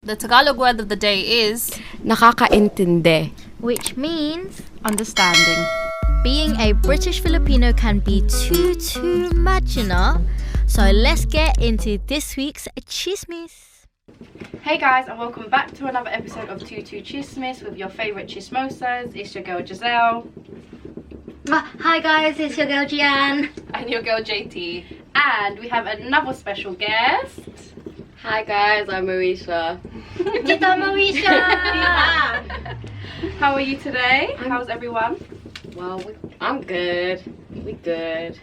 The Tagalog word of the day is nakakaintindi, which means understanding. being a British Filipino can be too much, you know? So let's get into this week's Chismis. Hey guys, and welcome back to another episode of Chismis with your favourite chismosas. It's your girl Giselle. Hi guys, it's your girl Gian. And your girl JT. And we have another special guest. Hi guys, I'm Moeysha. Tita Moeysha! How are you today? How's everyone? Well, I'm good. We good.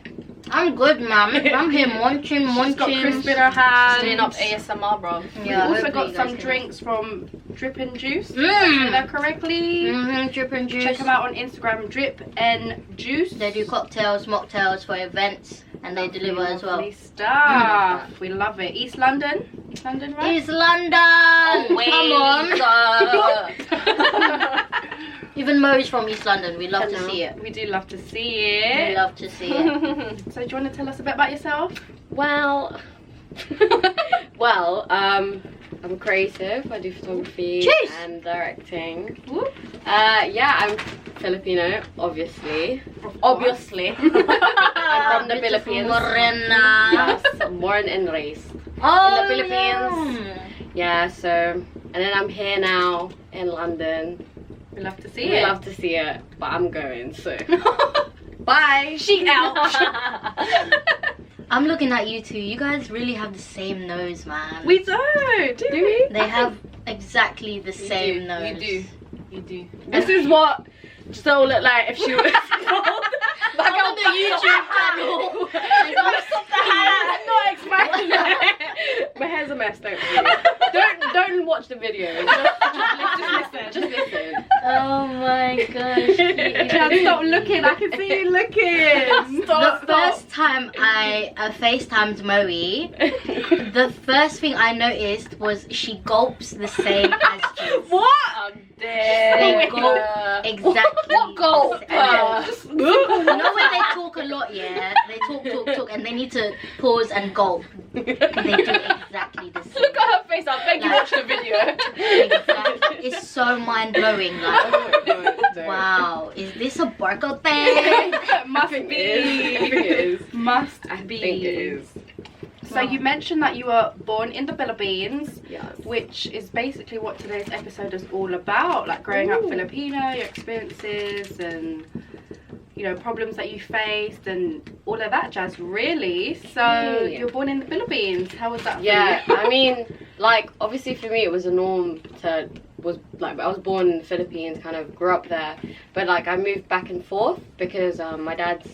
I'm good, ma'am. I'm here munching. She's got crisp in her hands. Doing up ASMR, bro. Yeah, We've also got some drinks from Drip and Juice. Did I say Mm. that correctly? Drip and juice. Check them out on Instagram, Drip and Juice. They do cocktails, mocktails for events, and they deliver as well. Lovely stuff. We love it. East London, right? East London! Come on! Even Mo's from East London. We love to see it. We do love to see We it. love to see it. So do you want to tell us a bit about yourself? Well, I'm creative. I do photography Cheers. and directing. Whoop. Yeah, I'm Filipino, obviously. Obviously. I'm from the Beautiful Philippines. Morena. Yes, born and raised. Oh, in the Philippines. Yeah, so, and then I'm here now in London. We love to see We it. love to see it, but I'm going, so. Bye! She out. I'm looking at you two. You guys really have the same nose, man. We do we? They have exactly the same nose. You do. This is what Giselle looked like if she was Back on the YouTube channel. I'm not expecting that. My hair's a mess, don't watch the video. Just listen. Oh my gosh. Jan, stop looking. I can see you looking. The first time I FaceTimed Moe, the first thing I noticed was she gulps the same as you. What? They gulp exactly. What gulp? You know when they talk a lot, yeah? They talk, and they need to pause and gulp. They do exactly the same. Look at her face, I beg you watch the video. Exactly. It's so mind blowing. Like, wow, is this a Barco thing? Must I think be. it is. Must I be. think it is. So you mentioned that you were born in the Philippines, Yes. which is basically what today's episode is all about, like growing up Ooh. Filipino, your experiences and, you know, problems that you faced and all of that jazz, really. So Yeah. you were born in the Philippines. How was that for Yeah, you? I mean, like, obviously for me it was a norm I was born in the Philippines, kind of grew up there, but like I moved back and forth because my dad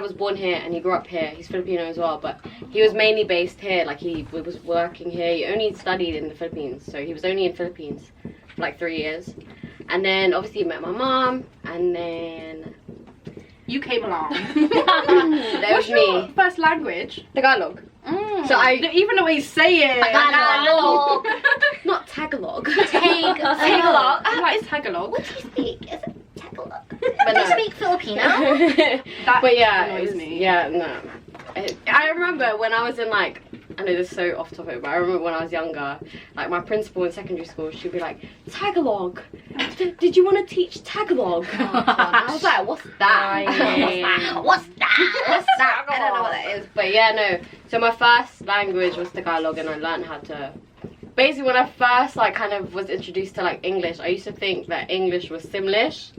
was born here and he grew up here. He's Filipino as well, but he was mainly based here. Like he was working here. He only studied in the Philippines, so he was only in Philippines for like 3 years. And then obviously he met my mom, and then You came along. there What's was your me. first language? Tagalog. Mm. So I- even the way you say it. Tagalog. Not Tagalog. Tagalog. I like Tagalog. What do you speak? Is it Tagalog? But Do you no. speak Filipino? That But yeah, annoys it was- me. Yeah, no. I remember when I was in like, I know this is so off topic, but I remember when I was younger, like my principal in secondary school, she'd be like, Tagalog. Did you want to teach Tagalog? And I was like, what's that? What's that? What's that? I don't know what that is. But yeah, no. So my first language was Tagalog, and I learned how to. Basically, when I first like kind of was introduced to like English, I used to think that English was Simlish.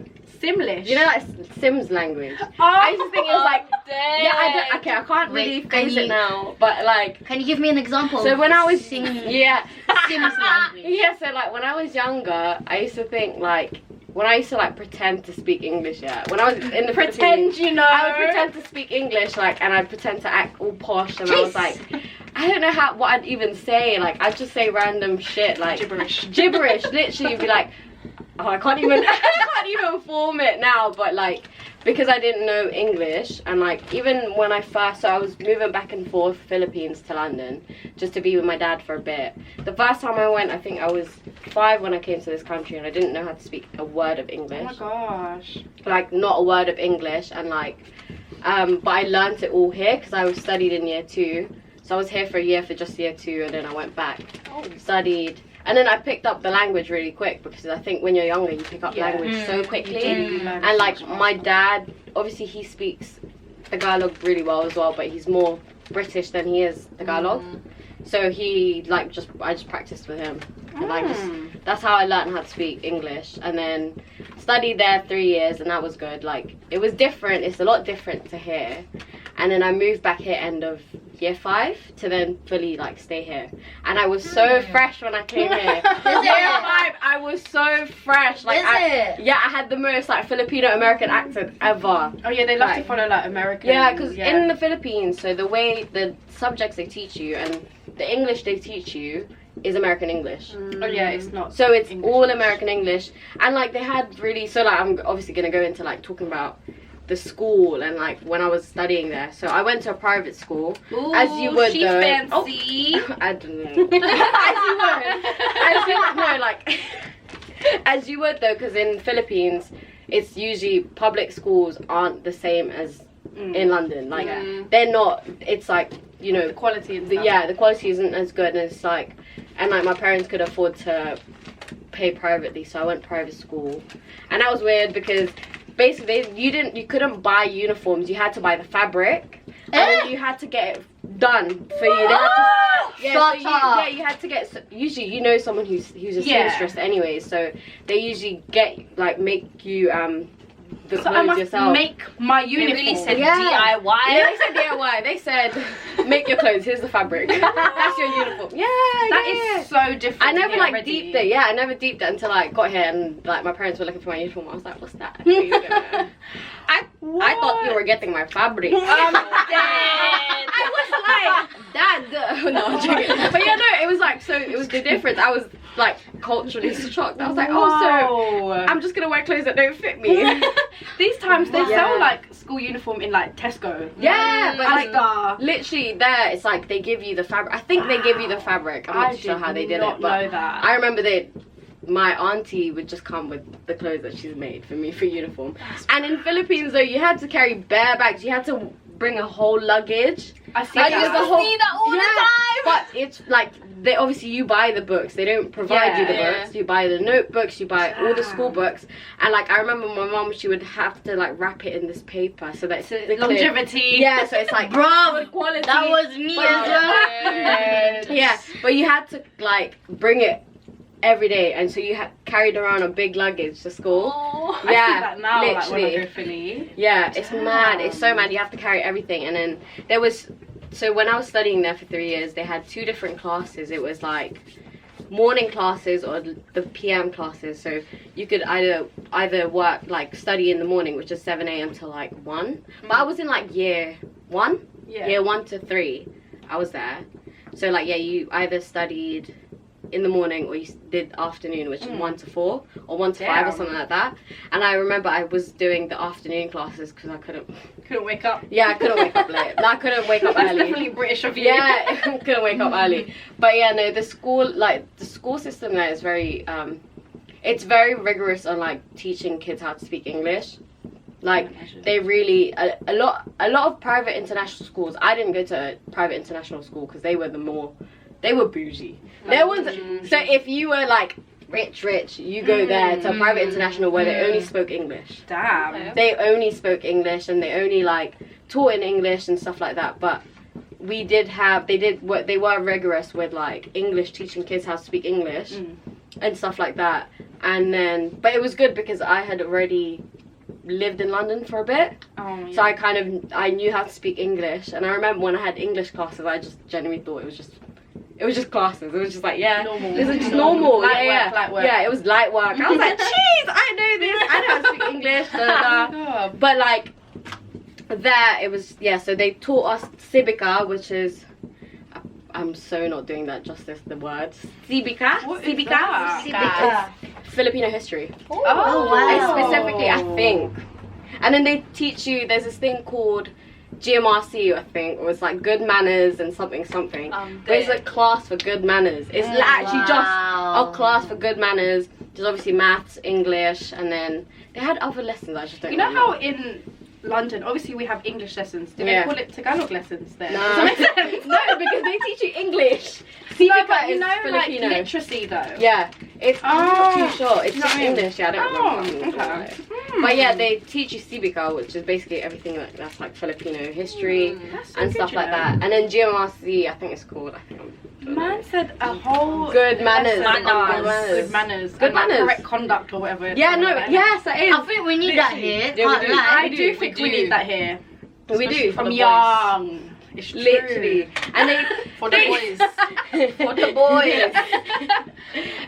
Simlish. You know, like Sims language. Oh, I used to think it was like, dang. yeah, I don't. Okay, I can't really Wait, can face you- it now, but like. Can you give me an example? So when I was yeah, Sims language. yeah, so like when I was younger, I used to think like when I used to like pretend to speak English. Yeah, when I was in the Philippines, you know. I would pretend to speak English, like, and I'd pretend to act all posh, and I was like, I don't know what I'd even say. Like I'd just say random shit, like Gibberish. Literally, you'd be like, oh, I can't even form it now, but like. Because I didn't know English, and like even when I was moving back and forth Philippines to London just to be with my dad for a bit. The first time I went, I think I was 5 when I came to this country, and I didn't know how to speak a word of English. Oh my gosh. Like not a word of English, and like but I learnt it all here because I was studied in year 2. So I was here for a year for just year 2, and then I went back, studied, And then I picked up the language really quick because I think when you're younger you pick up language so quickly. And like my dad, obviously he speaks Tagalog really well as well, but he's more British than he is Tagalog. So he like I just practiced with him. And I just, that's how I learned how to speak English. And then studied there 3 years, and that was good. Like it was different. It's a lot different to here. And then I moved back here end of year 5 to then fully like stay here. And I was so fresh when I came here. Year 5, I was so fresh. Like yeah, I had the most like Filipino American accent ever. Oh yeah, they love to follow like American. Yeah, because in the Philippines, so the way the subjects they teach you and the English they teach you is American English. Oh yeah, it's not. So it's English. all American English. And like they had really, so like I'm obviously gonna go into like talking about the school and like when I was studying there. So I went to a private school. Ooh, as you would she's though. fancy. I don't know. As you would. No, like as you would though, because in Philippines it's usually public schools aren't the same as in London. Like they're not. It's like, you know, The quality and stuff. yeah, the quality isn't as good, and it's like, and like my parents could afford to pay privately, so I went private school, and that was weird because basically you couldn't buy uniforms. You had to buy the fabric, and then you had to get it done for you. They had to, you had to get. Usually, you know someone who's a seamstress anyway, so they usually make you the So clothes I must yourself. make my They uniform. really said Yeah. DIY. Yeah, they said DIY. They said, make your clothes. Here's the fabric. That's your uniform. Yeah, That is so different. I never to me like already. deeped it. Yeah, I never deeped it until I got here and like my parents were looking for my uniform. I was like, what's that? What are you gonna- I thought you were getting my fabric. I was like, Dad. No, I'm joking. But yeah, no, it was like, so it was the difference. I was like culturally shocked. I was like, oh, so I'm just gonna wear clothes that don't fit me. These times they Yeah. sell like school uniform in like Tesco. Yeah, but like Asda. literally there, it's like they give you the fabric. I think they give you the fabric. I'm not sure how they did it, but know that. I remember my auntie would just come with the clothes that she's made for me for uniform. And in Philippines though, you had to carry bare bags. You had to bring a whole luggage. I see Like, that. it's the whole- see that all the time. But it's like they obviously you buy the books. They don't provide you the books. You buy the notebooks. You buy all the school books. And like I remember my mom, she would have to like wrap it in this paper so that it's Longevity. Yeah, so it's like good quality. That was me as well. Yeah, but you had to like bring it every day, and so you carried around a big luggage to school. Oh. I see that now, like literally. when I go Philly. Yeah, it's mad. It's so mad. You have to carry everything. And then there was, so when I was studying there for 3 years, they had 2 different classes. It was like morning classes or the PM classes. So you could either work, like study in the morning, which is 7 a.m. to like 1. But I was in like year 1. Yeah. Year 1 to 3. I was there. So like, yeah, you either studied in the morning or you did afternoon, which is 1 to 4 or 1 to 5 or something like that. And I remember I was doing the afternoon classes because I couldn't wake up. I couldn't wake up late. I couldn't wake up That's early. definitely British of you. Yeah, couldn't wake up early. But yeah, no, the school system there is very it's very rigorous on like teaching kids how to speak English. Like they really a lot of private international schools. I didn't go to a private international school because they were bougie. There was so if you were like rich, you go there to a private international where they only spoke English. Damn. They only spoke English and they only like taught in English and stuff like that. But they were rigorous with like English, teaching kids how to speak English and stuff like that. And then, but it was good because I had already lived in London for a bit. Oh, yeah. So I knew how to speak English. And I remember when I had English classes, I just genuinely thought it was just classes. It was just like, yeah, Normal. this is just normal. Light work. Yeah, it was light work. I was like, jeez, I know this. I know how to speak English. Blah, blah, blah. But like, there it was, yeah, so they taught us Civica, which is, I'm so not doing that justice, the words. Civica? What is Civica? that? Civica. It's Filipino history. Oh, wow. Specifically, I think. And then they teach you, there's this thing called GMRC, I think, or it's like good manners and something. There's a class for good manners. It's actually just a class for good manners. There's obviously maths, English, and then they had other lessons I just don't You know remember. how in London, obviously we have English lessons. Do Yeah. they call it Tagalog lessons there? No. Does that make sense? No, because they teach you English. No, Civica but you is know, like Filipino. literacy though. Yeah, it's I'm not too sure. It's You know just what I mean? English. Yeah, I don't remember. Oh, okay. But yeah, they teach you Civica, which is basically everything that's like Filipino history That's so and good, stuff you like know. that. And then GMRC, I think it's called. I think Man said a whole Good manners. lesson on Manners. good manners, Good and, like, manners. correct conduct or whatever. it's Yeah, called, no, right? yes, that is. I think we need that Literally. here. Yeah, we Can't do. lie. I do think we do. need that here. We do. For From the young. It's true. Literally. And they For the boys. for the boys.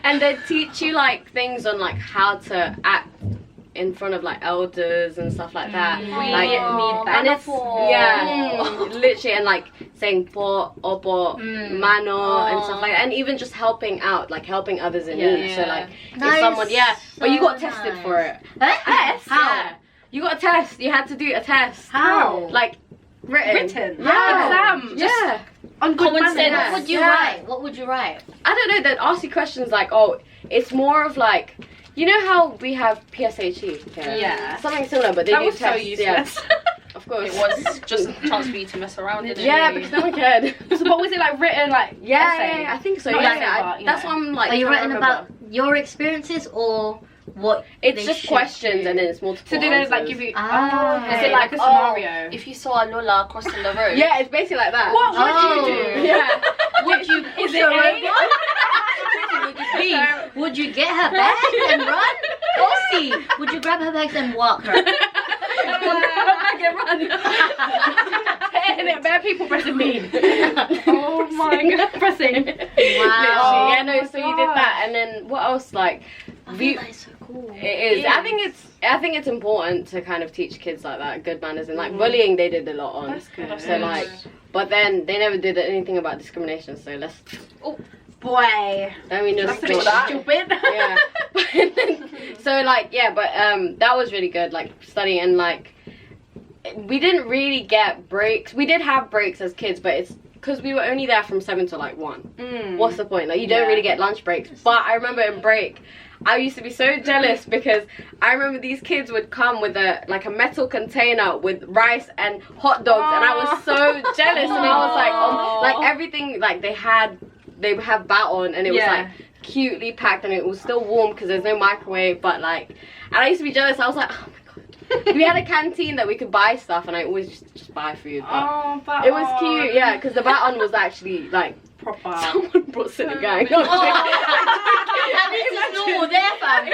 And they teach you like things on like how to act in front of like elders and stuff like that. We Like, need that. and it's Metaphor. yeah, literally, and like saying po, opo, mano, and stuff like that, and even just helping out, like helping others in Yeah. need. So like, Nice. if someone, but you got So tested nice. for it. Test? How? Yeah. You got a test. You had to do a test. How? Like written. Written. Yeah. Exam. Yeah. On good Common manners. sense. What would you Yeah. write? What would you write? I don't know. They'd ask you questions like, oh, it's more of like, you know how we have PSHE? Yeah. Something similar, but they That do was so tests. useless. Yeah. Of course. It was just a chance for you to mess around, didn't Yeah, it? because no one cared. So what was it like written like essay? I think so. Not Yeah, essay, but, you that's know. what I'm like. Are you trying to writing remember. about your experiences or what? It's they just should questions do? and then it's multiple. So do they like answers. give you Ah. is Okay. it like a scenario? If you saw a Lola crossing the road. Yeah, it's basically like that. What would Oh. you do? Yeah. Would you Is push it her A? over? B, would you get her bags and run? Or C, would you grab her bags and walk her? And it bare people pressing me. Oh my god, pressing. Wow. Yeah, no. So you did that, and then what else? Like, I we- think that is so cool. it is. It I think it's important to kind of teach kids like that, good manners, and like bullying. They did a lot on. That's good. So like, but then they never did anything about discrimination. So let's. Boy, I mean, just that's a bit stupid. Yeah. So like, yeah, but that was really good. Like studying and like, we didn't really get breaks. We did have breaks as kids, but it's because we were only there from 7 to like 1. What's the point? Like you don't Yeah. really get lunch breaks. But I remember in break, I used to be so jealous because I remember these kids would come with a metal container with rice and hot dogs, and I was so jealous. And I was like, like everything, like they would have baton, and it was like cutely packed, and it was still warm because there's no microwave. But like, and I used to be jealous. I was like, oh my god. We had a canteen that we could buy stuff, and I always just buy food. But But it was cute, yeah, because the baton was actually like proper. someone brought Senegang. And this is normal there, fam.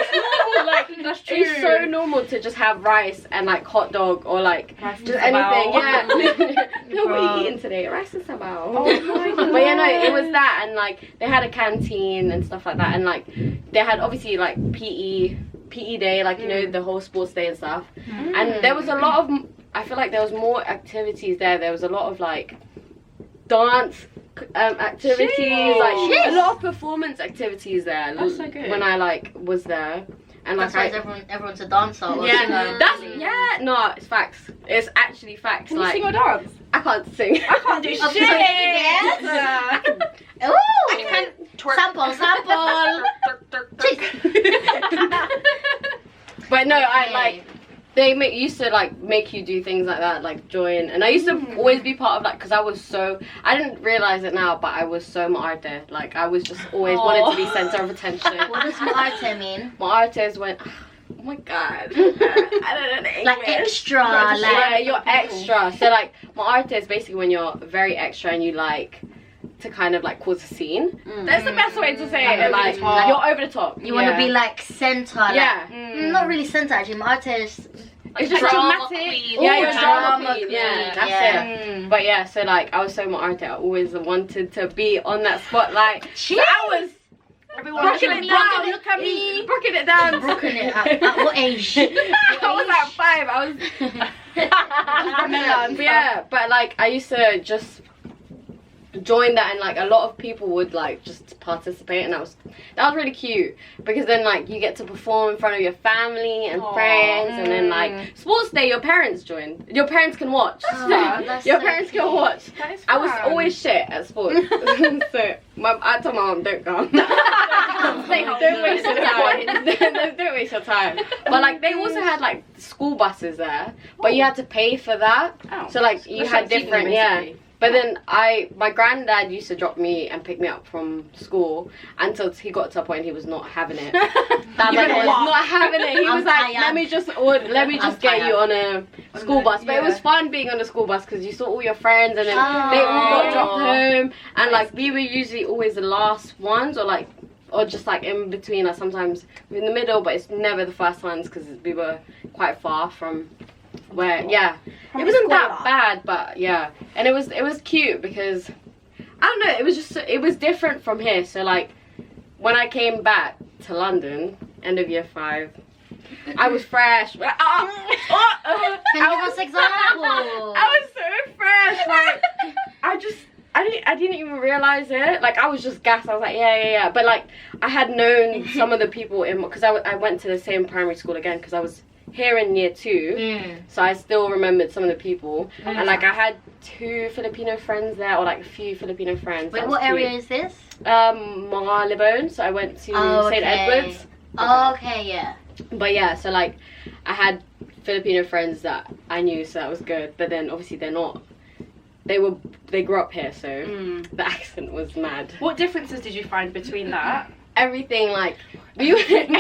That's true. It's so normal to just have rice and like hot dog or like Rice and just sabao. anything. Yeah. No, what are Bro. you eating today? Rice and sabao. Oh my god. But yeah, no, it was that, and like they had a canteen and stuff like that, and like they had obviously like PE day, like you know the whole sports day and stuff. And there was a lot of, I feel like there was more activities there. There was a lot of like dance activities, like a lot of performance activities there. That's so good. When I like was there, and like That's why everyone's a dancer. Or yeah, singer. that's no, it's facts. It's actually facts. Can like you sing or dance? I can't sing. I can't do Okay, shit. yes. Ooh. I can twerk. Sample. Cheese. But no, I like they used to like make you do things like that, like join, and I used to always be part of like, because I didn't realize it now, but I was so maarte, like I was just always wanted to be center of attention. What does maarte mean? Maartes went, oh my god, I don't know the Like English. extra, Yeah, like you're extra. So like maarte is basically when you're very extra and you like to kind of like cause a scene. That's the best way to say it. Like you're over the top. you want to be like center. Like, Yeah. Not really center actually. Maarte is. It's just Drama dramatic. queen. Yeah, Ooh, you're a drama drama queen. queen. Yeah, that's Yeah. it. But yeah, so like I was so maarte. I always wanted to be on that spotlight. So I was Everyone Brooking look it at me. down. Look at me. brooking it down. Brooking it at what age? I was at 5. I was. But yeah, but like I used to just joined that, and like a lot of people would like just participate, and that was really cute, because then like you get to perform in front of your family and friends, and then like sports day, your parents join, your parents can watch. Your parents can watch. I was always shit at sports. So I told my mom, don't come. Don't waste your time. Don't waste your time. But like they also had like school buses there, but you had to pay for that. So like you had different, But then my granddad used to drop me and pick me up from school until he got to a point he was not having it. That was not having it. He was like, let me just get you on a school bus. But it was fun being on a school bus because you saw all your friends, and then they all got dropped home, and like we were usually always the last ones, or just like in between, like sometimes we're in the middle, but it's never the first ones because we were quite far from where, it wasn't that bad, but and it was cute because I don't know, it was different from here. So like when I came back to London, end of year 5, I was fresh. Can you give us example? I was so fresh, like I didn't even realize it. Like I was just gassed. I was like, yeah. But like I had known some of the people because I went to the same primary school again because I was here in year 2, so I still remembered some of the people, and like I had 2 Filipino friends there, or like a few Filipino friends. Wait, what area is this? Marylebone. So I went to St. Edward's. Okay, yeah. But so like I had Filipino friends that I knew, so that was good. But then obviously they grew up here, so the accent was mad. What differences did you find between that? Everything, like everything.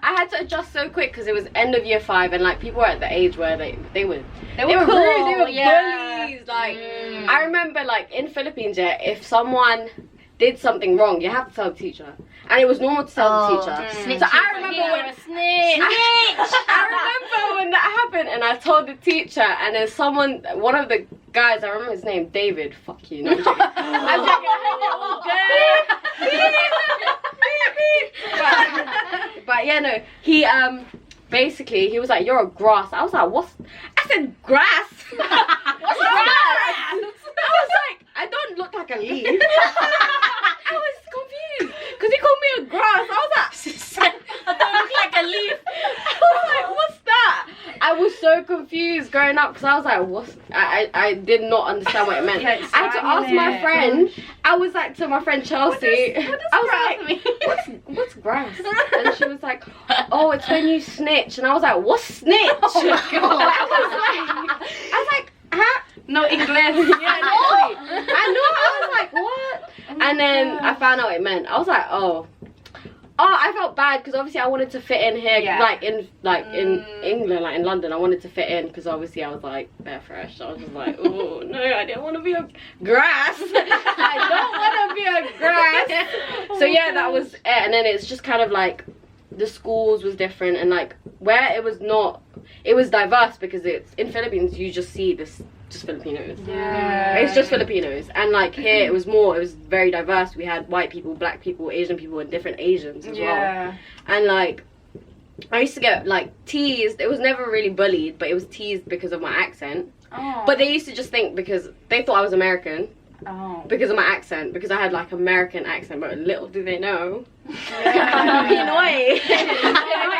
I had to adjust so quick because it was end of year 5, and like people were at the age where they were cool. rude, they were bullies. Like I remember, like in Philippines, if someone did something wrong, you have to tell the teacher, and it was normal to tell the teacher. So I remember when I remember when that happened, and I told the teacher, and then one of the guys, I remember his name, David. Fuck you. No, I'm joking. But yeah, no. He basically he was like, "You're a grass." I was like, "What's?" I said, "Grass." What's grass? I was like, "I don't look like a leaf." I was confused because he called me a grass. I was like, I don't look like a leaf. I was like, "What's that?" I was so confused growing up because I was like, "What's?" I did not understand what it meant. I had to ask my friend. I was like to my friend Chelsea. I was like, "What's grass?" And she was like, "Oh, it's when you snitch." And I was like, "What's snitch?" I was like, "Huh?" No English. I know. I was like, "What?" And then I found out what it meant. I was like, oh, I felt bad because obviously I wanted to fit in here, in England, like in London. I wanted to fit in because obviously I was like bare fresh. I was just like, oh no, I didn't want to be a grass. I don't want to be a grass. So yeah, that was it. And then it's just kind of like the schools was different, and like where it was not, it was diverse because it's in Philippines. You just see this. Just Filipinos. It's just Filipinos, and like here it was very diverse. We had white people, black people, Asian people, and different Asians as well. And like I used to get like teased. It was never really bullied, but it was teased because of my accent. But they used to just think because they thought I was American. Because of my accent, because I had like American accent, but little do they know. Pinay.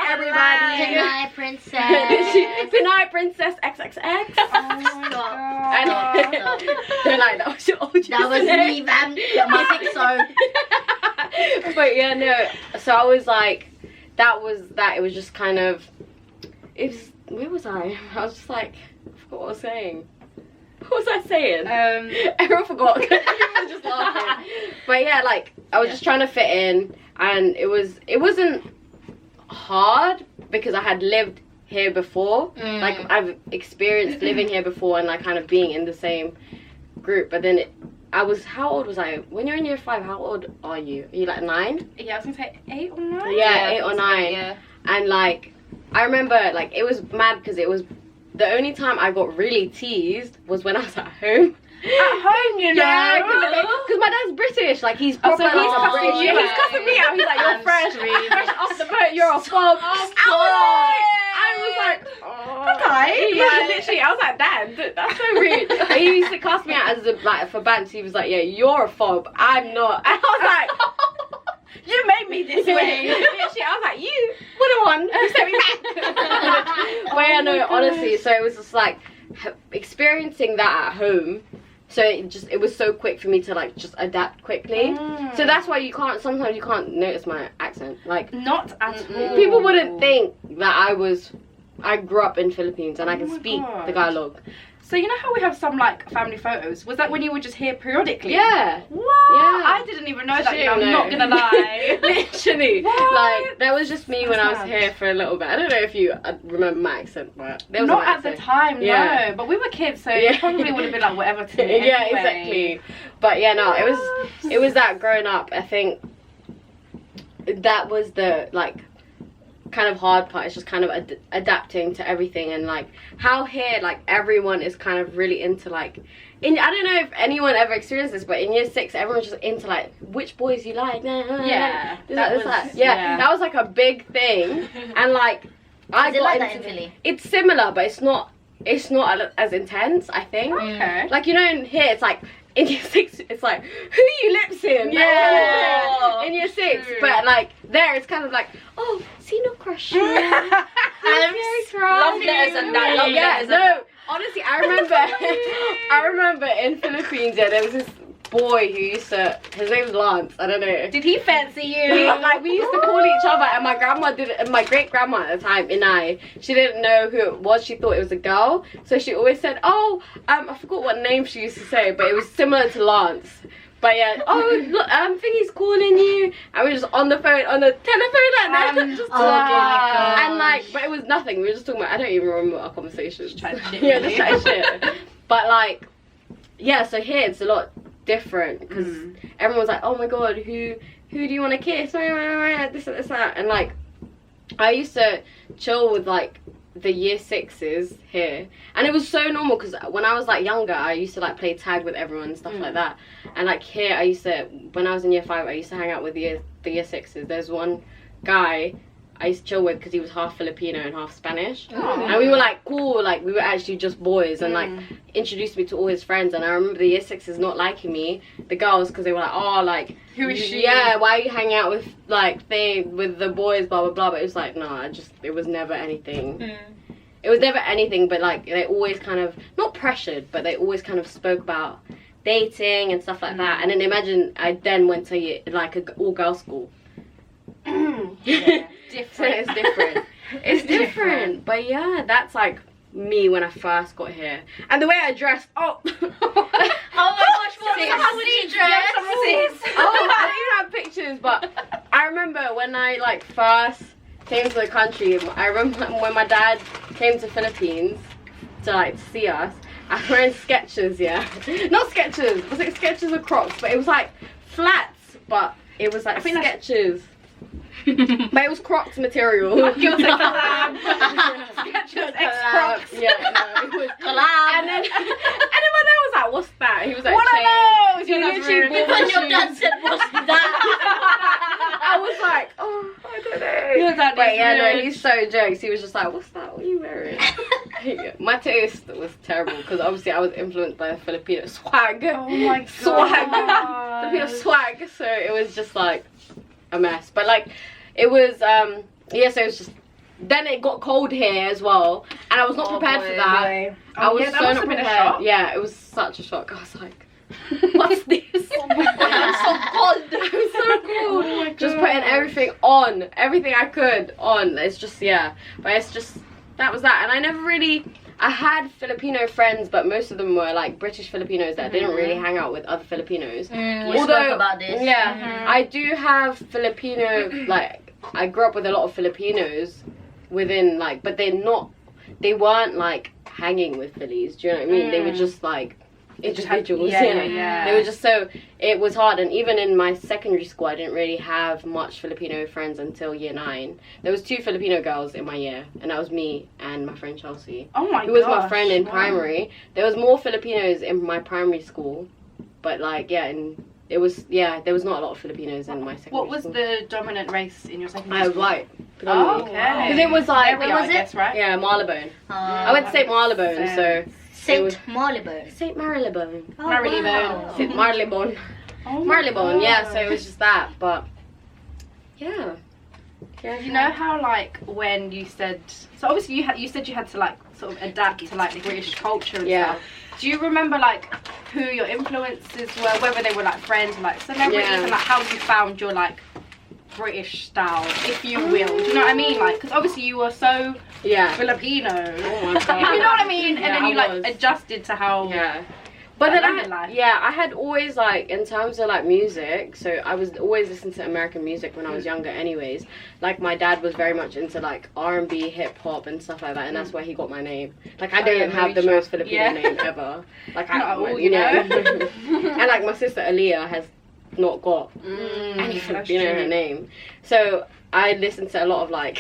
Everybody. Pinay Princess. Pinay Princess XXX. Oh my god. They're like, that was your OG. That was me, man. I think so. But yeah, no. So I was like, that was that. It was just kind of, where was I? I was just like, I forgot what I was saying. What was I saying? Everyone forgot. Everyone was just laughing. But yeah, like I was just trying to fit in, and it wasn't hard because I had lived here before. Like I've experienced living here before and like kind of being in the same group. But then how old was I? When you're in year 5, how old are you? Are you like 9? Yeah, I was gonna say 8 or 9. Yeah, 8 or 9. Yeah. And like I remember like it was mad because it was. The only time I got really teased was when I was at home. At home, you know? Yeah, because my dad's British. Like, he's proper. So he's cussing you. He's cussing me out. He's like, you're fresh off the boat. You're a fob. I was like, oh. time. Yeah, literally, I was like, Dad, that's so rude. And he used to cast me out as like for bands. He was like, yeah, you're a fob, I'm not. And I was like, You made me this way. literally, I was like, you were the one who sent me back. Well, yeah, no, honestly, so it was just like experiencing that at home. So it was so quick for me to like just adapt quickly. So that's why sometimes you can't notice my accent. Like, Not at all. people wouldn't think that I grew up in Philippines and I can my speak God. Tagalog. So you know how we have some like family photos? Was that when you were just here periodically? Yeah. What? Yeah. I didn't even know that. Shit, You know, I'm no. not gonna lie. Literally. What? Like, that was just me when I was That's here for a little bit. I don't know if you remember my accent, but there was Not an at the accent. time, Yeah. no. But we were kids, so Yeah. it probably would have been like whatever to me. Yeah, anyway. exactly. But yeah, no, it was that growing up. I think that was the like kind of hard part. It's just kind of adapting to everything, and like how here like everyone is kind of really into like I don't know if anyone ever experienced this, but in year 6 everyone's just into like which boys you like. Yeah, that was like a big thing. And like I Is it got like that into in Philly? it's similar, but it's not as intense, I think. Okay. Like, you know, in here it's like in year 6 it's like who you lips in? Yeah. In year 6. True. But like there it's kind of like, oh, see no crush. Love letters and that. Love Yeah, letters and no, honestly, I remember in Philippines, yeah, there was this boy who used to, his name was Lance, I don't know. Did he fancy you? Like, we used to call each other, and my great grandma at the time, Pinay, she didn't know who it was. She thought it was a girl, so she always said, oh, I forgot what name she used to say, but it was similar to Lance. But yeah, oh, look, Thingy's calling you, and we were just on the phone, on the telephone like that, just oh my gosh. and like, but it was nothing. We were just talking about, I don't even remember our conversations. Just chatting shit, Yeah, really. just chatting shit. But like, yeah, so here it's a lot different because everyone's like, oh my god, who do you want to kiss? This, that, and like, I used to chill with like the year 6s here, and it was so normal because when I was like younger, I used to like play tag with everyone and stuff like that. And like here, I used to, when I was in year 5, I used to hang out with the year 6s. There's one guy I used to chill with because he was half Filipino and half Spanish. And we were like cool, like we were actually just boys, and like introduced me to all his friends. And I remember the year 6s not liking me, the girls, because they were like, oh, like, Who is she? Yeah, why are you hanging out with like with the boys, blah blah blah. But it was like, no, it was never anything. It was never anything, but like they always kind of, not pressured, but they always kind of spoke about dating and stuff like that. And then imagine I then went to like an all-girls school. Yeah. So it's different. It's different. But yeah, that's like me when I first got here. And the way I dressed, Oh my gosh, how would you dress? Oh, I don't even have pictures, but I remember when I like first came to the country. I remember when my dad came to Philippines to like see us. I was wearing Skechers, yeah. Not Skechers. Was it Skechers or Crocs? But it was like flats, but it was like Skechers. But it was Crocs material. Skechers X Crocs. Yeah, no, it was Collab. And then my dad was like, "What's that?" He was like, What are those? He literally bought When the your dad shoes. said, what's that? I was like, oh, I don't know. Your dad But is yeah, no, rich. he's so jokes. He was just like, what's that? What are you wearing? My taste was terrible because obviously I was influenced by the Filipino swag. Oh my god. Swag. Filipino swag. So it was just like a mess. But like, it was, yeah, so it was just, then it got cold here as well. And I was not prepared for that. Boy. I was yeah, that so must not have been a prepared. shock. Yeah, it was such a shock. I was like, what's this? Oh my god, I'm so cold. I'm so cool. Oh my Just God. putting everything I could on. It's just, yeah. But it's just, that was that. And I never really, I had Filipino friends, but most of them were like British Filipinos that didn't really hang out with other Filipinos. We spoke about this. Yeah, I do have Filipino, like, I grew up with a lot of Filipinos within, like, but they weren't like hanging with Phillies, do you know what I mean? They were just like individuals. Yeah. They were just, so it was hard. And even in my secondary school, I didn't really have much Filipino friends until year 9. There was 2 Filipino girls in my year, and that was me and my friend Chelsea, Oh my god. who was my friend in primary. There was more Filipinos in my primary school, but like, yeah, in it was, yeah, there was not a lot of Filipinos in my secondary What was school. the dominant race in your secondary I was school? white. Oh, Because okay. it was like, Area, was I it? guess, right? yeah, Marylebone. I Oh, went to St. Marylebone, Makes so St. Marylebone. St. Marylebone. Oh, Marylebone. wow. St. Marylebone. Oh my Marylebone, yeah, God. so it was just that, but yeah. You know how like when you said, so obviously you said you had to like sort of adapt to like British culture and Yeah. stuff. Do you remember like who your influences were, whether they were like friends, or, like celebrities, Yeah. and like how you found your like British style, if you will? Do you know what I mean? Like, because obviously you were so Yeah. Filipino. Oh my God. You know what I mean? Yeah, And then I you like was. adjusted to how. Yeah. But Like then London life. I had always like, in terms of like music, so I was always listening to American music when I was younger anyways. Like my dad was very much into like R&B, hip hop and stuff like that, and that's where he got my name. Like I Oh, yeah, don't have the Moeysha. most Filipino Yeah. name ever. Like I, Not at all, you know. you And like my sister Aaliyah has not got any that's Filipino in her true. name. So I listened to a lot of like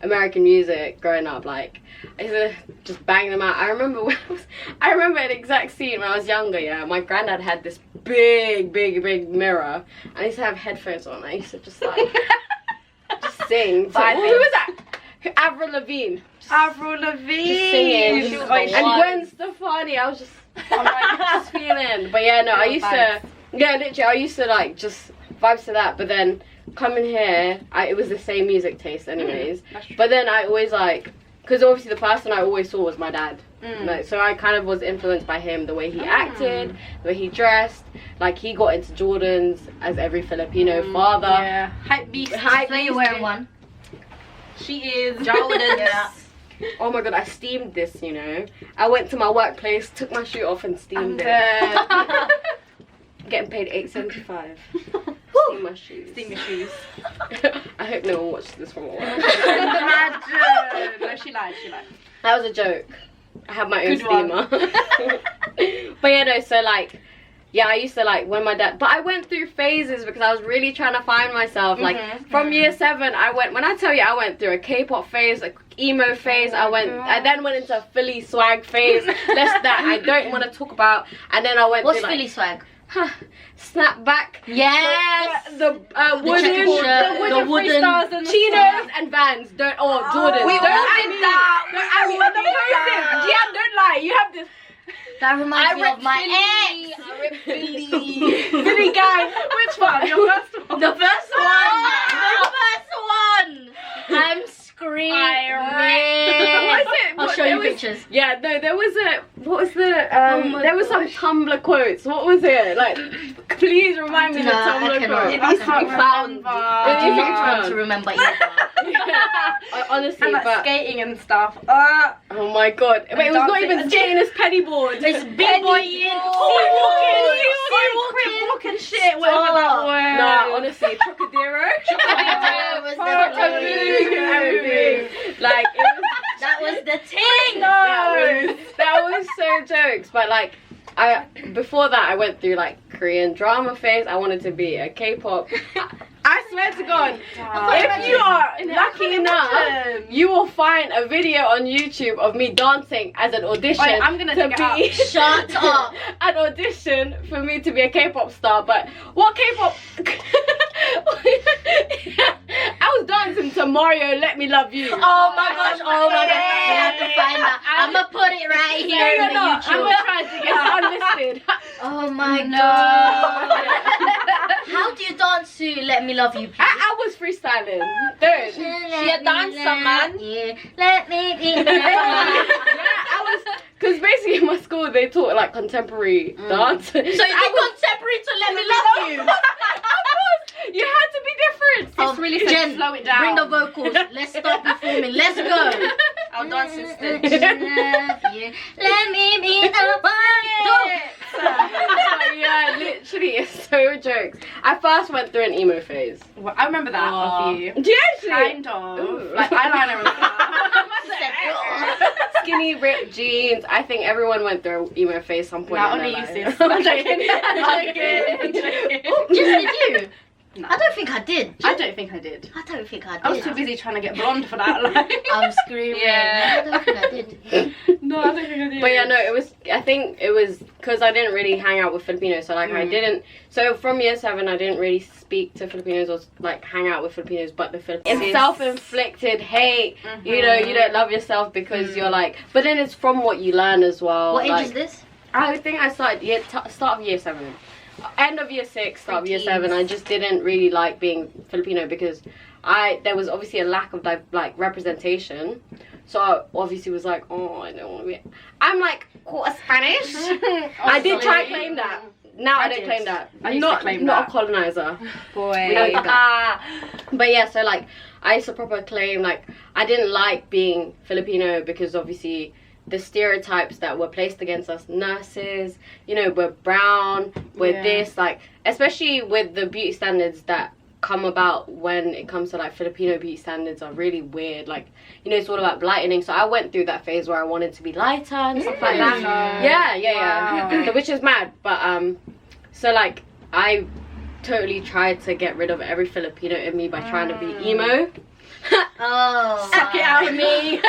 American music growing up. Like I used to just bang them out. I remember I remember an exact scene when I was younger. Yeah, my granddad had this big mirror. I used to have headphones on. I used to just like just sing. So, Vibing. who was that? Avril Lavigne. Avril Lavigne. Just singing. She was And the one. Gwen Stefani. I was just, I'm like, just feeling. But yeah, no, I used to, yeah, literally, I used to like just vibes to that. But then coming here, it was the same music taste, anyways. That's true. But then I always like, because obviously the person I always saw was my dad. Like, so I kind of was influenced by him, the way he acted, the way he dressed. Like he got into Jordans, as every Filipino father. Yeah. Hype beast. Hype So you're beast. wearing one. She is. Jordan. Yeah. Oh my god, I steamed this, you know. I went to my workplace, took my shoe off and steamed it. Getting paid $8.75. Steam my shoes. Steam your shoes. I hope no one watches this from a while. Imagine. No, she lied. She lied. That was a joke. I have my own Good one. steamer. But yeah, no, so like, yeah, I used to like when my dad, but I went through phases because I was really trying to find myself. Like from year 7, when I tell you I went through a K-pop phase, a emo phase, I then went into a Philly swag phase. Less that I don't want to talk about. And then I went What's through like, Philly swag? snapback. Yes. The wooden, checkered shirt, the the wooden wooden stars and chinos and Vans. Jordans. We Don't all at did me. that. Don't at me. We On the all did poses. that. Yeah, don't lie. You have this. That reminds me of my Philly. ex. I rip Philly. Philly gang. Which one? Your first one? The first one. The first one. I'm screaming. What is it? I'll What- show there you was- pictures. Yeah, no, there was a, what was the, my there was some Tumblr quotes. What was it? Like, please remind me the No, I Tumblr cannot. quote. It I needs to be can't found. remember. I do If you not want can. to remember either. Honestly, And like but, skating and stuff. oh my god. Wait, it was not dancing even and- skating, it's pennyboard. It's big boy in. Walk and shit, whatever that was. Nah, honestly, Trocadero. That was the Everything. Like, it was, That was the thing. that was so jokes. But like, before that I went through like Korean drama phase. I wanted to be a K-pop. I swear to God, if you are lucky enough, you will find a video on YouTube of me dancing as an audition. Wait, I'm gonna dig it up. Shut up. An audition for me to be a K-pop star. But what K-pop? I was dancing to Mario, Let Me Love You. Oh my gosh. Oh my god. We have to find that. I'm gonna put it right No, here you're in the not. I'm YouTube. gonna try to get it unlisted. Oh my No. god. How do you dance to Let Me Love You, please? I was freestyling. Dude. She a dancer, man. Let me be. Yeah, I was, because basically in my school they taught like contemporary dance. So you did contemporary to Let Me Love You? Of course, you had to be different. Oh, really said Jen, slow it down. bring the vocals. Let's stop performing. Let's go. I'll dance instead. Let me be the one. Yeah, literally, it's so jokes. I first went through an emo phase. Well, I remember that of you. Do you actually? Kind of. Ooh. Like eyeliner and stuff. Skinny ripped jeans. I think everyone went through emo phase some point Not in only their you, lives. sis. I'm joking. I'm joking. Just did you? No. I don't think I did. I don't think I did. I don't think I did. I was too busy trying to get blonde for that. Like. I'm screaming. Yeah. I don't think I did. No, I don't think I did. But yeah, no, it was, I think it was because I didn't really hang out with Filipinos. So like I didn't, so from year 7 I didn't really speak to Filipinos or like hang out with Filipinos, but the Filipinos. It's self-inflicted hate. You know, you don't love yourself because you're like, but then it's from what you learn as well. What age like, is this? I think I started start of year 7. End of year 6, start of year 7. I just didn't really like being Filipino because there was obviously a lack of like representation. So I obviously was like, oh, I don't want to be. I'm like quarter Spanish. I did try to claim that. Now I don't claim that. I used to claim not that. a colonizer. Boy. But yeah, so like I used to proper claim like I didn't like being Filipino because obviously the stereotypes that were placed against us, nurses, you know, we're brown, we're this, like, especially with the beauty standards that come about when it comes to like Filipino beauty standards are really weird. Like, you know, it's all about lightening. So I went through that phase where I wanted to be lighter and stuff like that. Yeah. So, which is mad. But so like I totally tried to get rid of every Filipino in me by trying to be emo. Oh. Suck it out of me.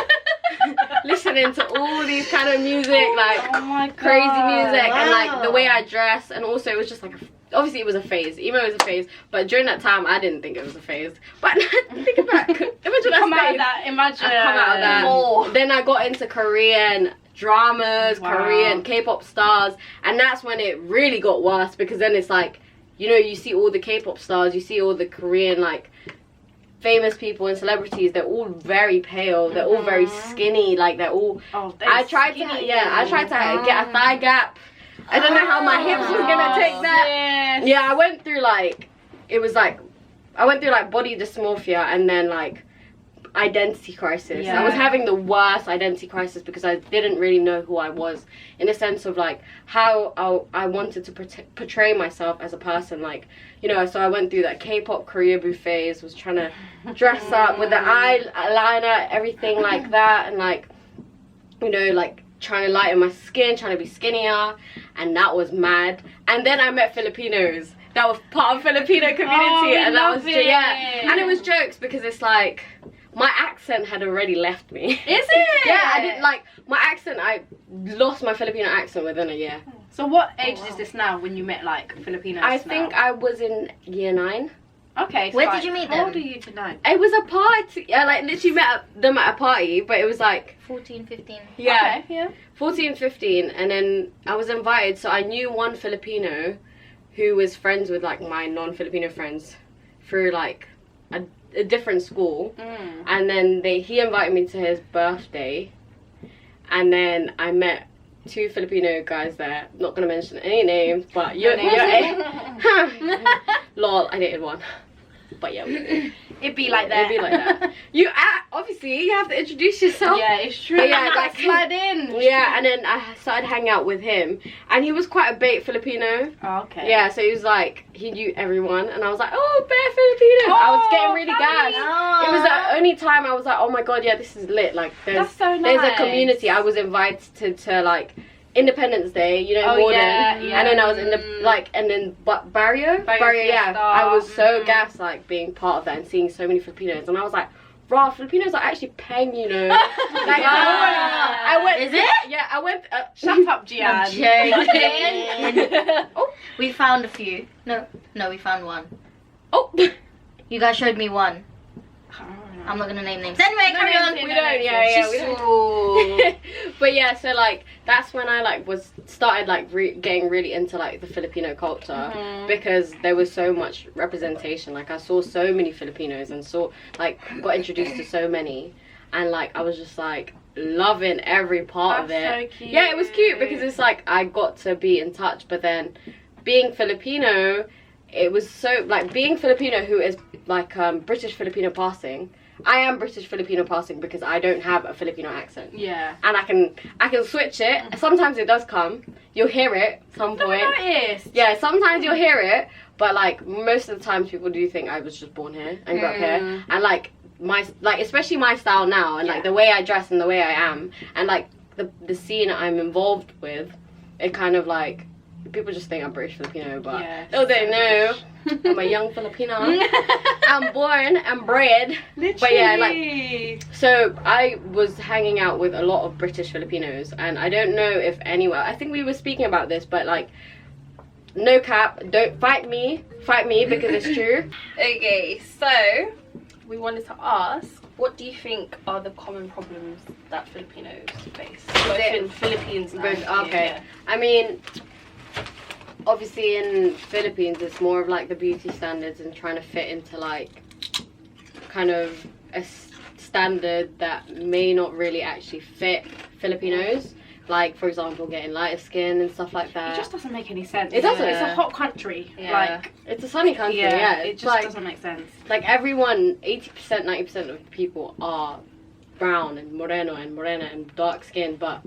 Listening to all these kind of music, like Oh my God. crazy music, and like Wow. the way I dress, and also it was just like obviously it was a phase. Emo was a phase, but during that time I didn't think it was a phase. But think about it. Imagine Come out phase. of that. Imagine. I've come out of that. Oh. Then I got into Korean dramas, Wow. Korean K-pop stars, and that's when it really got worse because then it's like, you know, you see all the K-pop stars, you see all the Korean like famous people and celebrities, they're all very pale, they're all very skinny, like they're all I tried to get a thigh gap. I don't know how my hips was gonna take that. Yeah, I went through like body dysmorphia and then like identity crisis. I was having the worst identity crisis because I didn't really know who I was in the sense of like how I wanted to portray myself as a person, like, you know. So I went through that K-pop Korea phase, was trying to dress up with the eyeliner, everything like that, and like, you know, like trying to lighten my skin, trying to be skinnier, and that was mad. And then I met Filipinos that was part of Filipino community, and that was and it was jokes because it's like my accent had already left me. Is it? Yeah, I didn't like my accent. I lost my Filipino accent within a year. So what age is this now when you met like Filipinos? I think I was in year 9. Okay. So Where like, did you meet How them? old are you tonight? It was a party. I like literally met them at a party, but it was like 14, 15. yeah, Okay, yeah. 14, 15, and then I was invited. So I knew one Filipino who was friends with like my non-Filipino friends through like a different school, and then he invited me to his birthday, and then I met 2 Filipino guys there. Not gonna mention any names, but lol, I dated one. But yeah, It'd be like that. it'd be like that. Obviously you have to introduce yourself. Yeah, it's true. But yeah, like, slide in. Yeah, and then I started hanging out with him, and he was quite a bait Filipino. Oh, okay. Yeah, so he was like, he knew everyone, and I was like, oh, bare Filipino. I was getting really funny. gassed. It was the only time I was like, oh my god, yeah, this is lit. Like, That's so there's a nice. community. I was invited to like Independence Day, you know, Oh, Morden, yeah. and then I was in the like, and then Barrio, yeah. Fiesta. I was so gassed, like being part of that and seeing so many Filipinos, and I was like, raw, Filipinos are actually paying, you know. Like, I went. Is it? Yeah, I went. Shut up, Gian. Oh, We found a few. No, we found one. oh. You guys showed me one. I'm not gonna name names. Anyway, carry on. We don't. Yeah, we don't. But yeah, so like that's when I like started like getting really into like the Filipino culture because there was so much representation. Like I saw so many Filipinos and got introduced to so many, and like I was just like loving every part of it. That's so cute. Yeah, it was cute because it's like I got to be in touch, but then being Filipino, it was so like being Filipino who is like British Filipino passing. I am British Filipino passing because I don't have a Filipino accent. Yeah. And I can switch it. Sometimes it does come. You'll hear it at some point. Noticed. Yeah, sometimes you'll hear it, but like most of the times people do think I was just born here and grew up here. And like especially my style now and like the way I dress and the way I am and like the scene I'm involved with, it kind of like people just think I'm British Filipino, but Yeah, they don't know. I'm a young Filipino. I'm born and bred. Literally. But yeah, so I was hanging out with a lot of British Filipinos, and I don't know if anyone, I think we were speaking about this, but like, no cap, don't fight me because it's true. Okay, so we wanted to ask, what do you think are the common problems that Filipinos face? Both in Philippines and Okay. here. I mean, obviously in Philippines it's more of like the beauty standards and trying to fit into like kind of a standard that may not really actually fit Filipinos. Like, for example, getting lighter skin and stuff like that. It just doesn't make any sense. It doesn't. It's a hot country. Yeah. Like, it's a sunny country, yeah. it It's just like, doesn't make sense. like everyone, 80%, 90% of people are brown and moreno and morena and dark skin, but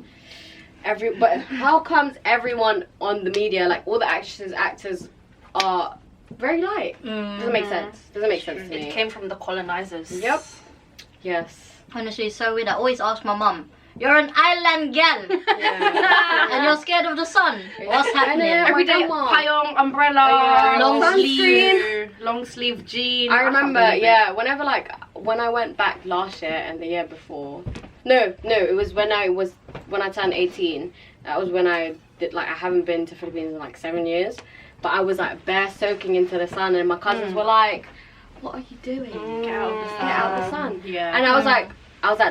how comes everyone on the media, like all the actors are very light? Doesn't make sense. Doesn't make sense to me. It came from the colonizers. Yep. Yes. Honestly, it's so weird. I always ask my mum, "You're an island girl, Yeah. and you're scared of the sun. What's happening?" Every day, grandma. payong, umbrella, Yeah. Long long sleeve jean. I can't remember, believe it. yeah, whenever like, when I went back last year and the year before, no, it was when I turned 18, that was when I did, like, I haven't been to Philippines in like 7 years, but I was like bare soaking into the sun, and my cousins were like, "What are you doing? Get out of the sun. Get out of the sun." Yeah. And I was like,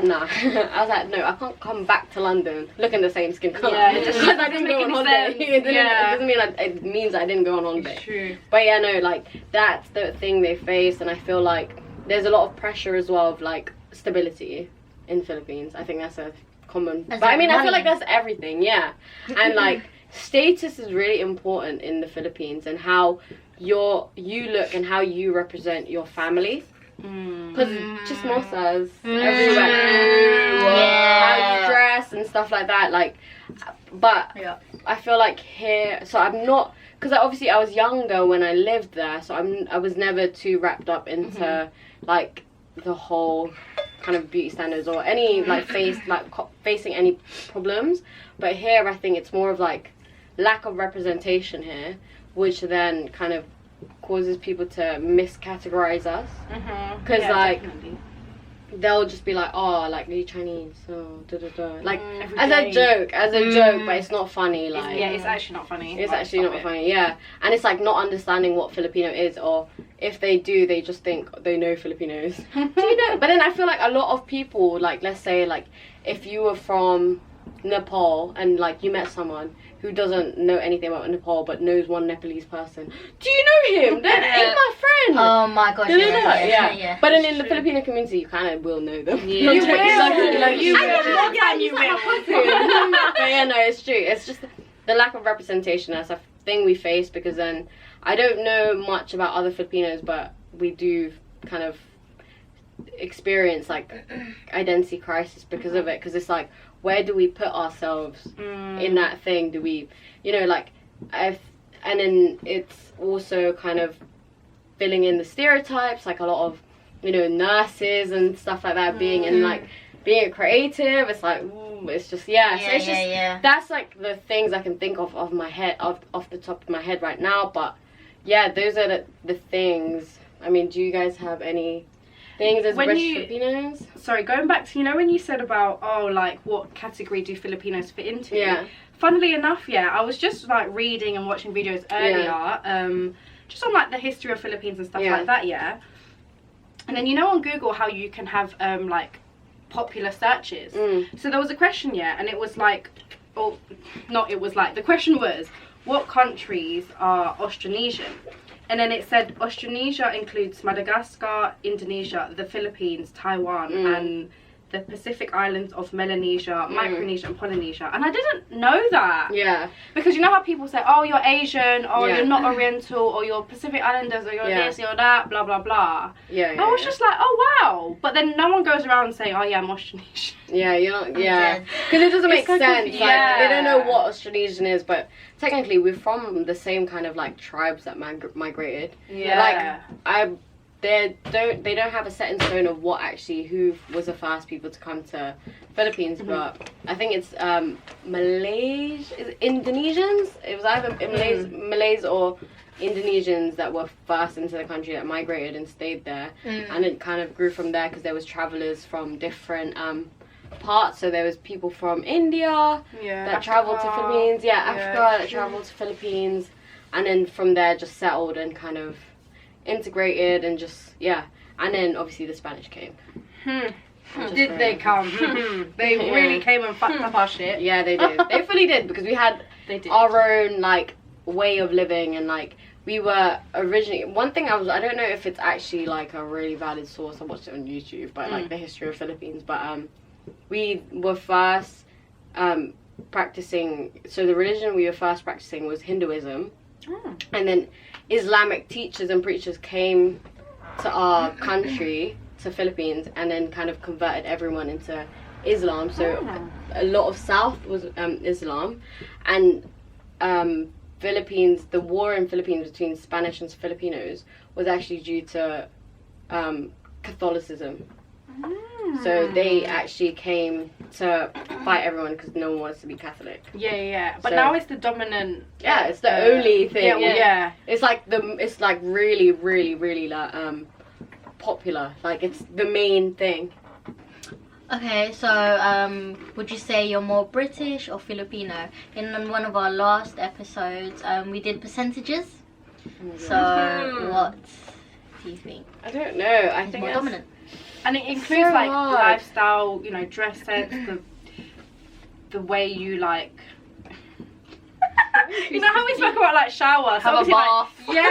nah. I was like, no, I can't come back to London looking the same skin color. Yeah, it just because I doesn't didn't go make on any holiday. sense. It Yeah. doesn't mean it means I didn't go on holiday. It's true. But yeah, no, like, that's the thing they face, and I feel like there's a lot of pressure as well of like stability in Philippines. I think that's a common. As But I in mean, I feel money. like that's everything, yeah. And like, status is really important in the Philippines, and how you look and how you represent your family. Because chismosas everywhere. How you dress and stuff like that. Like, but Yeah. I feel like here, so I'm not, because obviously I was younger when I lived there, so I was never too wrapped up into like the whole kind of beauty standards or any like facing any problems. But here I think it's more of like lack of representation here, which then kind of causes people to miscategorize us, because like definitely. they'll just be like, oh, like, are you Chinese? Oh, da da da. Like, Every as day. a joke, but it's not funny. Like, It's actually not funny. it's Like, actually stop not it. funny, yeah. And it's like not understanding what Filipino is, or if they do, they just think they know Filipinos. Do you know? But then I feel like a lot of people, like, let's say, like, if you were from Nepal and like you met someone who doesn't know anything about Nepal but knows one Nepalese person, do you know him? Then ain't my friend. Oh my gosh. Da, da, da. Yeah. Yeah. But then in the Filipino community, you kind of will know them. Yeah. You will. You will. Yeah, You will. But yeah, no, it's true. It's just the lack of representation. That's a thing we face, because then I don't know much about other Filipinos, but we do kind of experience like identity crisis because of it. Because it's like, where do we put ourselves in that thing? Do we, you know, like, and then it's also kind of filling in the stereotypes, like a lot of, you know, nurses and stuff like that being in like being a creative. It's like, ooh, it's just so it's just that's like the things I can think of my head off the top of my head right now. But yeah, those are the things. I mean, do you guys have any things as British Filipinos? Sorry, going back to, you know, when you said about, oh, like, what category do Filipinos fit into? Yeah. Funnily enough, I was just like reading and watching videos earlier, just on like the history of Philippines and stuff like that, and then, you know, on Google how you can have like popular searches. So there was a question, and it was like, the question was, what countries are Austronesian? And then it said Austronesia includes Madagascar, Indonesia, the Philippines, Taiwan, and the Pacific islands of Melanesia, Micronesia, and Polynesia. And I didn't know that. Yeah. Because you know how people say, oh, you're Asian, or Yeah. you're not Oriental, or you're Pacific Islanders, or you're this, you're that, blah, blah, blah. Yeah. I was just like, oh, wow. But then no one goes around saying, oh, yeah, I'm Austronesian. Yeah, you're not. Yeah, dead. because it doesn't make It's so sense. confusing. Like, they don't know Yeah. what Austronesian is, but technically we're from the same kind of like tribes that migrated. Yeah. Like they don't have a set in stone of what actually who was the first people to come to Philippines, but I think it's Indonesians. It was either Malays or Indonesians that were first into the country, that migrated and stayed there, and it kind of grew from there because there was travelers from different parts. So there was people from India that traveled to Philippines, Africa that traveled to Philippines, and then from there just settled and kind of integrated and just and then obviously the Spanish came. Did they come? They really came and fucked up our shit. Yeah, they did. They fully did, because we had our own like way of living, and like we were originally, one thing I don't know if it's actually like a really valid source, I watched it on YouTube, but like the history of Philippines, but we were first practicing, so the religion we were first practicing was Hinduism, and then Islamic teachers and preachers came to our country, to Philippines, and then kind of converted everyone into Islam. So a lot of South was Islam, and Philippines, the war in Philippines between Spanish and Filipinos was actually due to Catholicism. So they actually came to fight everyone because no one wants to be Catholic. But now it's the dominant. It's the only thing. It's like it's like really, really, really like popular. Like it's the main thing. Okay, so would you say you're more British or Filipino? In one of our last episodes, we did percentages. So what do you think? I don't know. I think more dominant. And it includes so like hard. lifestyle, you know, dress sense, the way you like. You know how we spoke about like shower, have a bath, like,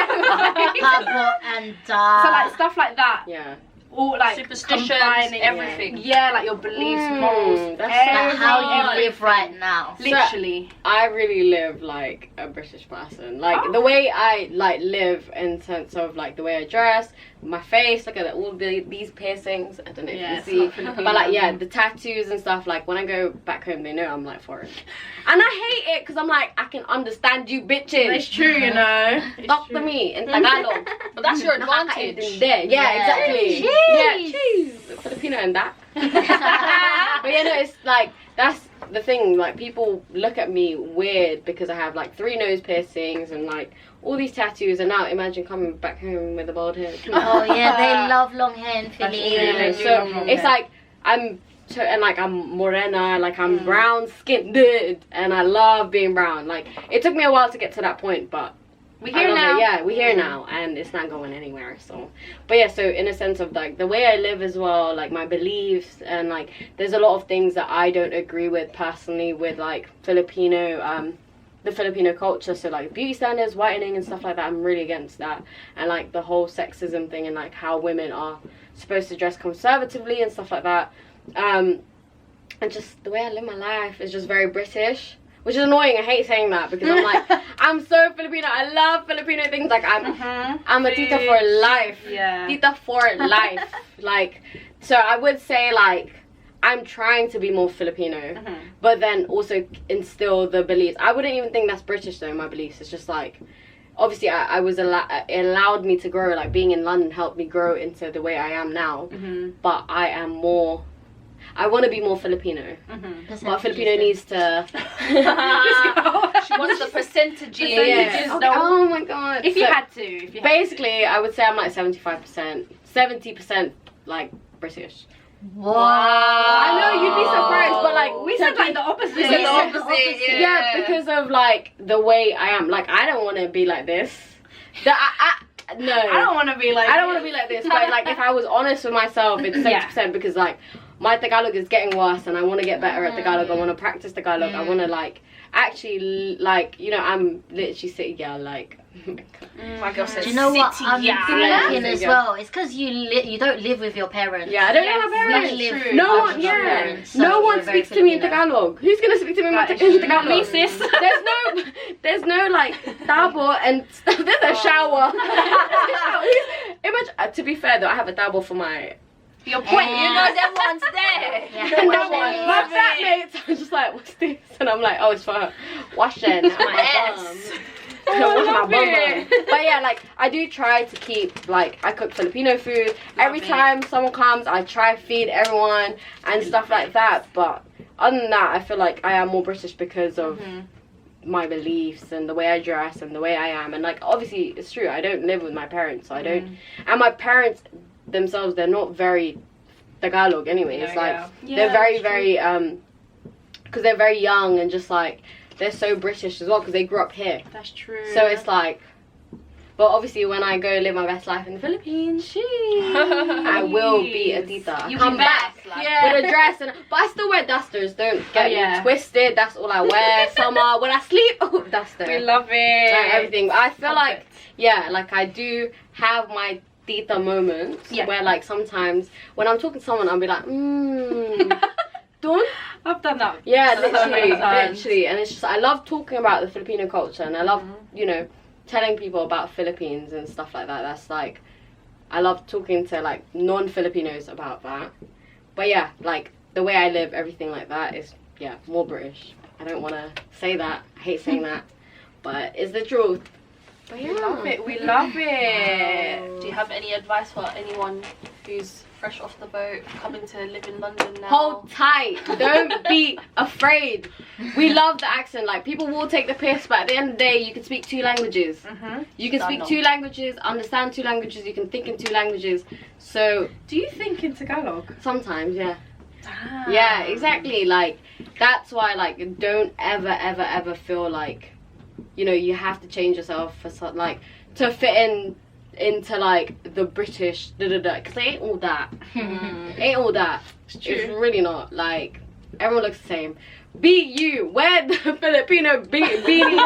and so like stuff like that. All like superstitions, combining everything. Like your beliefs, morals, like how you live right now. Literally. So, I really live like a British person. Like the way I like live in sense of like the way I dress, my face, look at all these piercings. I don't know if you see. But like the tattoos and stuff, like when I go back home they know I'm like foreign. And I hate it because I'm like, I can understand you bitches. It's true, you know. Talk to me in Tagalog. But that's your advantage. Exactly. Cheese. Filipino and that. But it's like, that's the thing, like people look at me weird because I have like 3 nose piercings and like all these tattoos, and now imagine coming back home with a bald head. Oh yeah, they love long hair in Philly. So it's like I'm morena, like I'm brown skinned, and I love being brown. Like it took me a while to get to that point, but we're here now. We're here now, and it's not going anywhere. So, but so in a sense of like the way I live as well, like my beliefs, and like there's a lot of things that I don't agree with personally with like Filipino, the Filipino culture. So like beauty standards, whitening, and stuff like that. I'm really against that, and like the whole sexism thing, and like how women are supposed to dress conservatively and stuff like that. And just the way I live my life is just very British. Which is annoying. I hate saying that because I'm like, I'm so Filipino. I love Filipino things. Like I'm a tita for life. Tita for life. Like, so I would say like I'm trying to be more Filipino, but then also instill the beliefs. I wouldn't even think that's British though. My beliefs. It's just like, obviously I was it allowed me to grow. Like being in London helped me grow into the way I am now. But I am more. I want to be more Filipino, but Filipino needs to. She wants the percentages. Oh my god! If you had to, basically, I would say I'm like 75%, 70% like British. Wow! I know you'd be surprised, but like we said like the opposite. We said the opposite. Yeah, because of like the way I am. Like I don't want to be like this. No, I don't want to be like. I don't want to be like this. But like, if I was honest with myself, it's 70% because like my Tagalog is getting worse, and I want to get better at Tagalog. I want to practice Tagalog. I want to like actually like I'm literally city girl. Like, my girl says, do you know what? I'm thinking as well. It's because you don't live with your parents. Yeah, I don't live with my parents. We live no one. Parents, so no one speaks to me in Tagalog. Who's gonna speak to me in Tagalog? Me, sis. There's no like tabo and stuff. There's a shower. Imagine. To be fair though, I have a tabo for my. Your point, you know that one's there. Yeah. My flatmates are just like, what's this? And I'm like, oh, it's for washing my ass. Wash my love bum it. bum. But yeah, like I do try to keep like I cook Filipino food. Every it. time someone comes, I try to feed everyone and stuff like that. But other than that, I feel like I am more British because of my beliefs and the way I dress and the way I am. And like obviously it's true, I don't live with my parents, so I don't. And my parents themselves, they're not very Tagalog anyways. They're very because they're very young and just like they're so British as well because they grew up here. That's true. So it's like, but obviously when I go live my best life in the Philippines, I will be a tita. You come back with a dress but I still wear dusters. Don't get me twisted. That's all I wear. Summer when I sleep, duster. We love it. Like, everything. I feel like like I do have my tita moments where like sometimes when I'm talking to someone I'll be like don't. I've done that. Yeah, literally. And it's just I love talking about the Filipino culture and I love you know telling people about Philippines and stuff like that. That's like I love talking to like non-Filipinos about that. But yeah, like the way I live, everything like that is more British. I don't want to say that. I hate saying that, but it's the truth. But We love it. We love it. Do you have any advice for anyone who's fresh off the boat, coming to live in London now? Hold tight. Don't be afraid. We love the accent. Like people will take the piss, but at the end of the day, you can speak 2 languages. You can speak 2 languages, understand 2 languages. You can think in 2 languages. So do you think in Tagalog? Sometimes, yeah. Yeah, exactly. Like that's why, like, don't ever feel like, you know, you have to change yourself for like to fit into like the British because they ain't all that. Ain't all that. It's really not. Like everyone looks the same. Be you. Wear the Filipino beanie.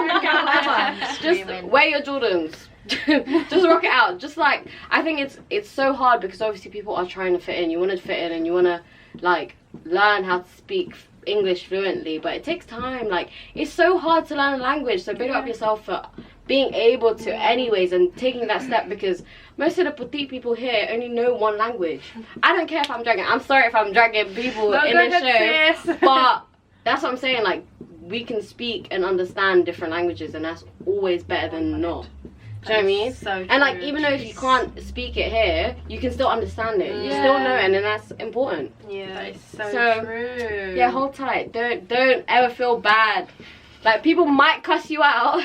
Just wear your Jordans. Just rock it out. Just like I think it's so hard because obviously people are trying to fit in. You want to fit in and you want to like learn how to speak English fluently, but it takes time. Like it's so hard to learn a language, so big up yourself for being able to anyways and taking that step because most of the petite people here only know 1 language. I don't care if I'm dragging. I'm sorry if I'm dragging people in the show, but that's what I'm saying. Like we can speak and understand different languages, and that's always better than not. Do you know what I mean? So and like even though if you can't speak it here, you can still understand it. You still know it, and then that's important. Yeah, that is so true. Yeah, hold tight. Don't ever feel bad. Like people might cuss you out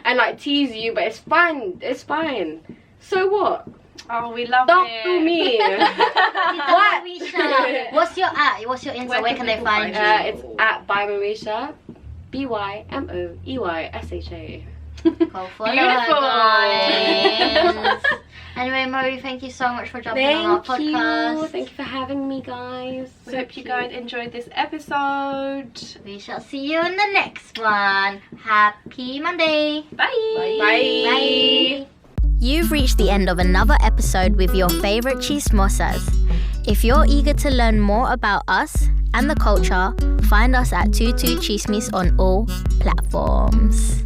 and like tease you, but it's fine. It's fine. So what? Oh, we love Talk it. to me. What? What's your at? What's your Insta? Where can they find you? It's at bymoeysha. bymoeysha. Go follow her, guys. Anyway, Moe, thank you so much for jumping on our podcast. Thank you for having me, guys. We hope you guys enjoyed this episode. We shall see you in the next one. Happy Monday. Bye. Bye. You've reached the end of another episode with your favorite chismosas. If you're eager to learn more about us and the culture, find us at 22 Chismis on all platforms.